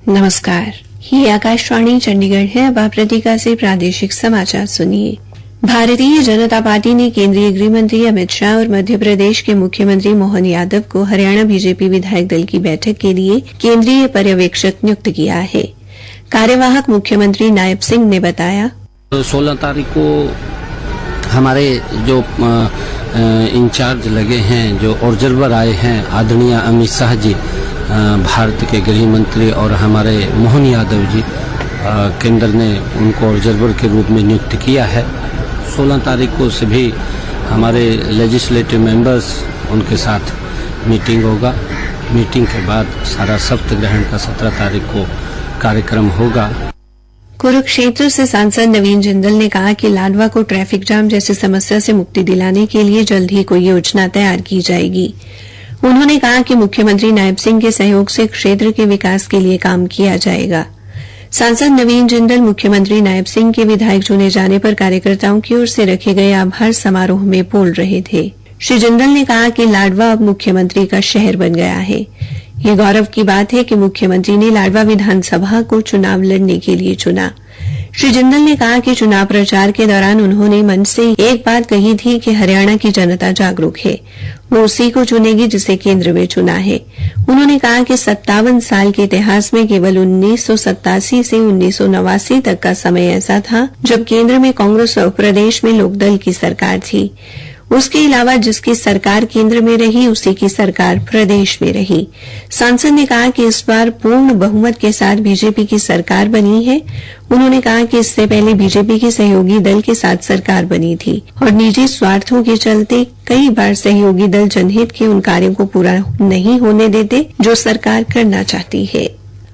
नमस्कार, ये आकाशवाणी चंडीगढ़ है। अब आप प्रतिका से प्रादेशिक समाचार सुनिए। भारतीय जनता पार्टी ने केंद्रीय गृह मंत्री अमित शाह और मध्य प्रदेश के मुख्यमंत्री मोहन यादव को हरियाणा बीजेपी विधायक दल की बैठक के लिए केंद्रीय पर्यवेक्षक नियुक्त किया है। कार्यवाहक मुख्यमंत्री नायब सिंह ने बताया, 16 तारीख को हमारे जो इंचार्ज लगे हैं, जो ऑब्जर्वर आए हैं, आदरणीय अमित शाह जी भारत के गृह मंत्री और हमारे मोहन यादव जी, केंद्र ने उनको ऑब्जर्वर के रूप में नियुक्त किया है। 16 तारीख को सभी हमारे लेजिस्लेटिव मेंबर्स उनके साथ मीटिंग होगा। मीटिंग के बाद सारा शपथ ग्रहण का 17 तारीख को कार्यक्रम होगा। कुरुक्षेत्र से सांसद नवीन जिंदल ने कहा कि लाडवा को ट्रैफिक जाम जैसी समस्या से मुक्ति दिलाने के लिए जल्द ही कोई योजना तैयार की जाएगी। उन्होंने कहा कि मुख्यमंत्री नायब सिंह के सहयोग से क्षेत्र के विकास के लिए काम किया जाएगा। सांसद नवीन जिंदल मुख्यमंत्री नायब सिंह के विधायक चुने जाने पर कार्यकर्ताओं की ओर से रखे गए आभार समारोह में बोल रहे थे। श्री जिंदल ने कहा कि लाडवा अब मुख्यमंत्री का शहर बन गया है। ये गौरव की बात है कि मुख्यमंत्री ने लाडवा विधानसभा को चुनाव लड़ने के लिए चुना। श्री जिंदल ने कहा कि चुनाव प्रचार के दौरान उन्होंने मन से एक बात कही थी कि हरियाणा की जनता जागरूक है, वो उसी को चुनेगी जिसे केंद्र में चुना है। उन्होंने कहा कि 57 साल के इतिहास में केवल 1987 से 1989 तक का समय ऐसा था जब केंद्र में कांग्रेस और प्रदेश में लोकदल की सरकार थी। उसके अलावा जिसकी सरकार केंद्र में रही उसी की सरकार प्रदेश में रही। सांसद ने कहा कि इस बार पूर्ण बहुमत के साथ बीजेपी की सरकार बनी है। उन्होंने कहा कि इससे पहले बीजेपी के सहयोगी दल के साथ सरकार बनी थी और निजी स्वार्थों के चलते कई बार सहयोगी दल जनहित के उन कार्यों को पूरा नहीं होने देते जो सरकार करना चाहती है।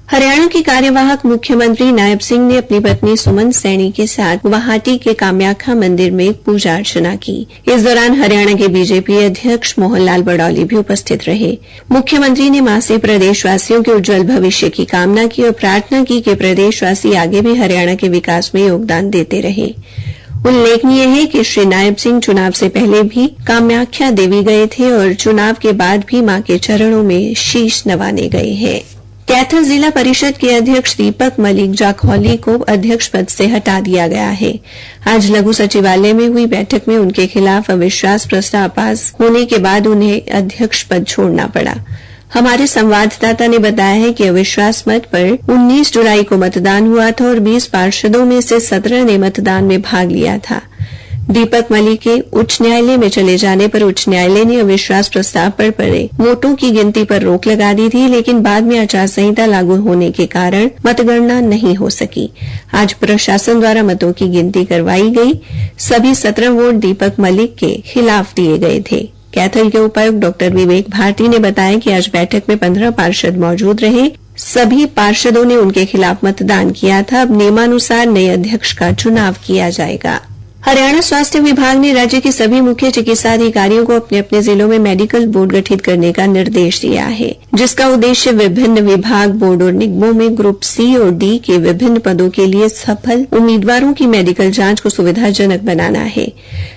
हरियाणा के कार्यवाहक मुख्यमंत्री नायब सिंह ने अपनी पत्नी सुमन सैनी के साथ गुवाहाटी के कामाख्या मंदिर में पूजा अर्चना की। इस दौरान हरियाणा के बीजेपी अध्यक्ष मोहनलाल बड़ौली भी उपस्थित रहे। मुख्यमंत्री ने मां से प्रदेशवासियों के उज्जवल भविष्य की कामना की और प्रार्थना की कि प्रदेशवासी आगे भी हरियाणा के विकास में योगदान देते रहे। उल्लेखनीय है कि श्री नायब सिंह चुनाव से पहले भी कामाख्या देवी गए थे और चुनाव के बाद भी मां के चरणों में शीश नवाने गए हैं। कैथल जिला परिषद के अध्यक्ष दीपक मलिक जाखौली को अध्यक्ष पद से हटा दिया गया है। आज लघु सचिवालय में हुई बैठक में उनके खिलाफ अविश्वास प्रस्ताव पास होने के बाद उन्हें अध्यक्ष पद छोड़ना पड़ा। हमारे संवाददाता ने बताया है कि अविश्वास मत पर 19 जुलाई को मतदान हुआ था और 20 पार्षदों में से 17 ने मतदान में भाग लिया था। दीपक मलिक के उच्च न्यायालय में चले जाने पर उच्च न्यायालय ने अविश्वास प्रस्ताव पर पड़े वोटों की गिनती पर रोक लगा दी थी, लेकिन बाद में आचार संहिता लागू होने के कारण मतगणना नहीं हो सकी। आज प्रशासन द्वारा मतों की गिनती करवाई गई। सभी 17 वोट दीपक मलिक के खिलाफ दिए गए थे। कैथल के उपायुक्त डॉक्टर विवेक भारती ने बताया कि आज बैठक में 15 पार्षद मौजूद रहे। सभी पार्षदों ने उनके खिलाफ मतदान किया था। अब नियमानुसार नए अध्यक्ष का चुनाव किया जाएगा। हरियाणा स्वास्थ्य विभाग ने राज्य के सभी मुख्य चिकित्सा अधिकारियों को अपने अपने जिलों में मेडिकल बोर्ड गठित करने का निर्देश दिया है, जिसका उद्देश्य विभिन्न विभाग, बोर्ड और निगमों में ग्रुप सी और डी के विभिन्न पदों के लिए सफल उम्मीदवारों की मेडिकल जांच को सुविधाजनक बनाना है।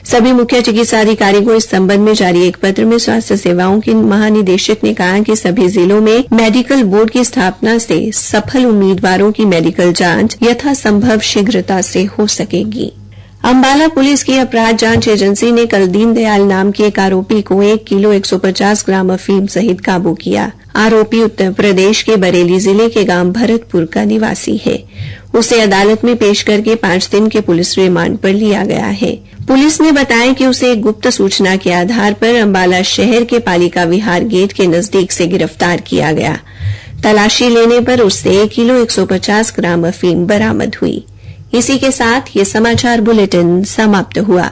सभी मुख्य चिकित्सा अधिकारी को इस संबंध में जारी एक पत्र में स्वास्थ्य सेवाओं के महानिदेशक ने कहा कि सभी जिलों में मेडिकल बोर्ड की स्थापना से सफल उम्मीदवारों की मेडिकल जांच यथासंभव शीघ्रता से हो सकेगी। अंबाला पुलिस की अपराध जांच एजेंसी ने कल दीनदयाल नाम के एक आरोपी को 1 किलो 150 ग्राम अफीम सहित काबू किया। आरोपी उत्तर प्रदेश के बरेली जिले के गांव भरतपुर का निवासी है। उसे अदालत में पेश करके 5 दिन के पुलिस रिमांड पर लिया गया है। पुलिस ने बताया कि उसे एक गुप्त सूचना के आधार पर अंबाला शहर के पालिका विहार गेट के नजदीक से गिरफ्तार किया गया। तलाशी लेने पर उससे 1 किलो 150 ग्राम अफीम बरामद हुई। इसी के साथ ये समाचार बुलेटिन समाप्त हुआ।